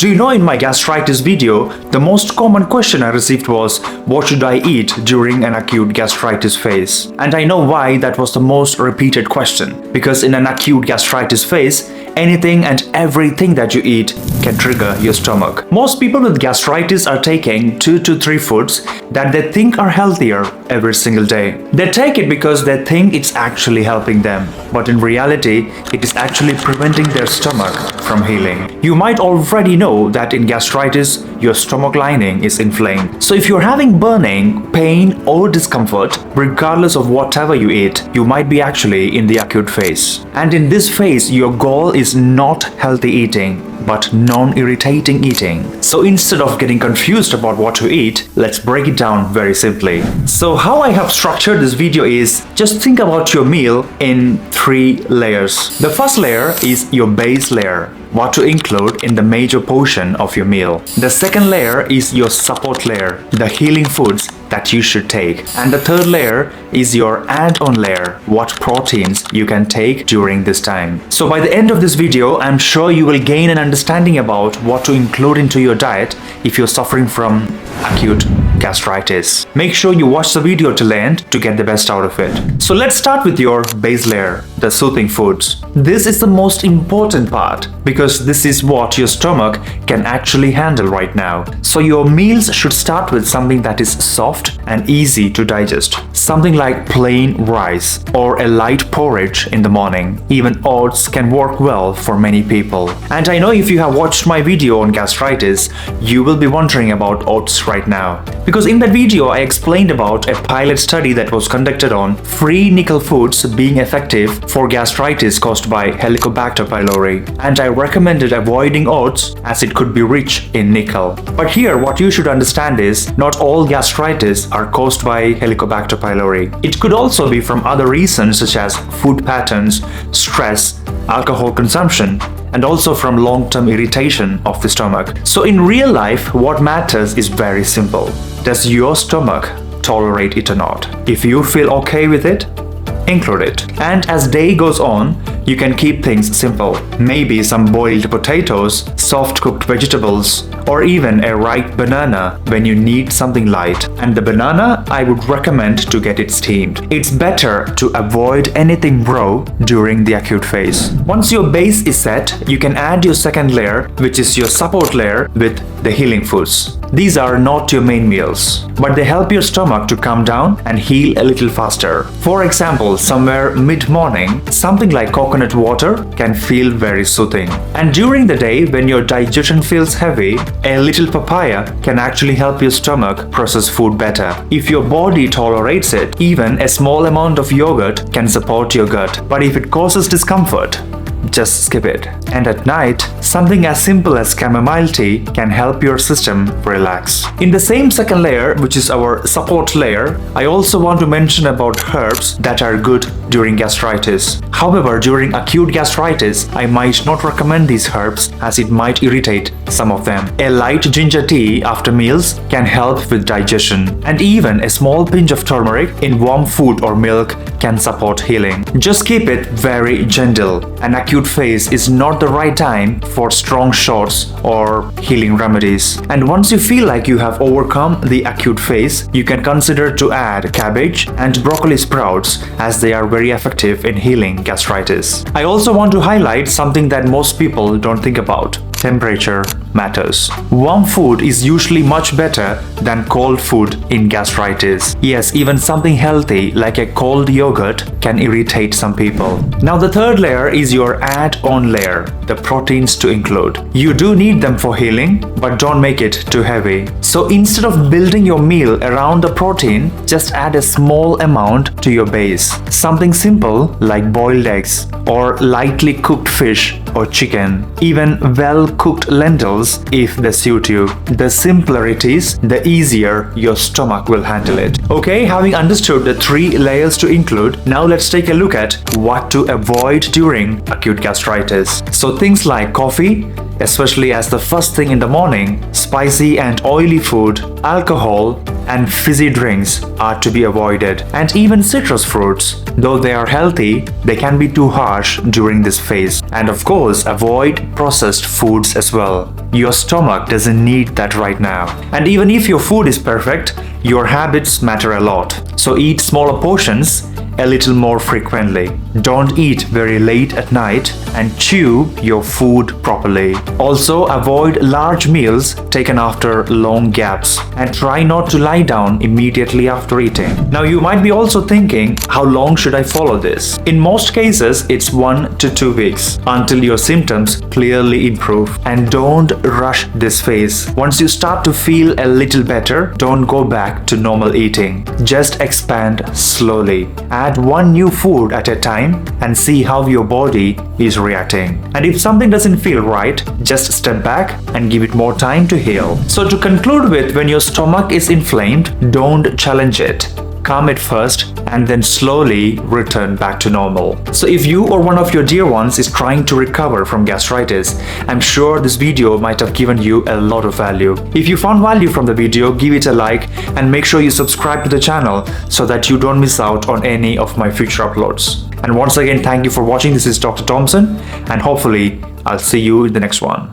Do you know, in my gastritis video, the most common question I received was, what should I eat during an acute gastritis phase? And I know why that was the most repeated question. Because in an acute gastritis phase, anything and everything that you eat can trigger your stomach. Most people with gastritis are taking 2 to 3 foods that they think are healthier every single day. They take it because they think it's actually helping them, but in reality, it is actually preventing their stomach from healing. You might already know that in gastritis, your stomach lining is inflamed. So if you're having burning, pain or discomfort, regardless of whatever you eat, you might be actually in the acute phase. And in this phase, your goal is not healthy eating, but non-irritating eating. So instead of getting confused about what to eat, let's break it down very simply. So how I have structured this video is, just think about your meal in 3 layers. The first layer is your base layer, what to include in the major portion of your meal. The second layer is your support layer, the healing foods that you should take. And the third layer is your add-on layer, what proteins you can take during this time. So by the end of this video, I'm sure you will gain an understanding about what to include into your diet if you're suffering from acute gastritis. Make sure you watch the video till the end to get the best out of it. So let's start with your base layer, the soothing foods. This is the most important part because this is what your stomach can actually handle right now. So your meals should start with something that is soft and easy to digest. Something like plain rice or a light porridge in the morning. Even oats can work well for many people. And I know if you have watched my video on gastritis, you will be wondering about oats right now. Because in that video, I explained about a pilot study that was conducted on free nickel foods being effective for gastritis caused by Helicobacter pylori. And I recommended avoiding oats as it could be rich in nickel. But here, what you should understand is, not all gastritis are caused by Helicobacter pylori. It could also be from other reasons such as food patterns, stress, alcohol consumption, and also from long-term irritation of the stomach. So in real life, what matters is very simple. Does your stomach tolerate it or not? If you feel okay with it, include it. And as day goes on, you can keep things simple. Maybe some boiled potatoes, soft cooked vegetables, or even a ripe banana when you need something light. And the banana, I would recommend to get it steamed. It's better to avoid anything raw during the acute phase. Once your base is set, you can add your second layer, which is your support layer, with the healing foods. These are not your main meals, but they help your stomach to calm down and heal a little faster. For example, somewhere mid-morning, something like coconut water can feel very soothing. And during the day, when your digestion feels heavy, a little papaya can actually help your stomach process food better. If your body tolerates it, even a small amount of yogurt can support your gut. But if it causes discomfort, just skip it. And at night, something as simple as chamomile tea can help your system relax. In the same second layer, which is our support layer, I also want to mention about herbs that are good during gastritis. However, during acute gastritis, I might not recommend these herbs as it might irritate some of them. A light ginger tea after meals can help with digestion, and even a small pinch of turmeric in warm food or milk can support healing. Just keep it very gentle. An acute phase is not the right time for strong shots or healing remedies. And once you feel like you have overcome the acute phase, you can consider to add cabbage and broccoli sprouts as they are very effective in healing gastritis. I also want to highlight something that most people don't think about. Temperature matters. Warm food is usually much better than cold food in gastritis. Yes, even something healthy like a cold yogurt can irritate some people. Now the third layer is your add-on layer, the proteins to include. You do need them for healing, but don't make it too heavy. So instead of building your meal around the protein, just add a small amount to your base. Something simple like boiled eggs or lightly cooked fish or chicken, even well-cooked lentils if they suit you. The simpler it is, the easier your stomach will handle it. Okay, having understood the 3 layers to include, now let's take a look at what to avoid during acute gastritis. So things like coffee, especially as the first thing in the morning, spicy and oily food, alcohol, and fizzy drinks are to be avoided. And even citrus fruits, though they are healthy, they can be too harsh during this phase. And of course, avoid processed foods as well. Your stomach doesn't need that right now. And even if your food is perfect, your habits matter a lot. So eat smaller portions a little more frequently. Don't eat very late at night and chew your food properly. Also, avoid large meals taken after long gaps and try not to lie down immediately after eating. Now, you might be also thinking, how long should I follow this? In most cases, it's 1 to 2 weeks until your symptoms clearly improve. And don't rush this phase. Once you start to feel a little better, don't go back to normal eating. Just expand slowly. Add one new food at a time and see how your body is reacting. And if something doesn't feel right, just step back and give it more time to heal. So to conclude with, when your stomach is inflamed, don't challenge it. Calm it first and then slowly return back to normal. So if you or one of your dear ones is trying to recover from gastritis, I'm sure this video might have given you a lot of value. If you found value from the video, give it a like and make sure you subscribe to the channel so that you don't miss out on any of my future uploads. And once again, thank you for watching. This is Dr. Tomson, and hopefully I'll see you in the next one.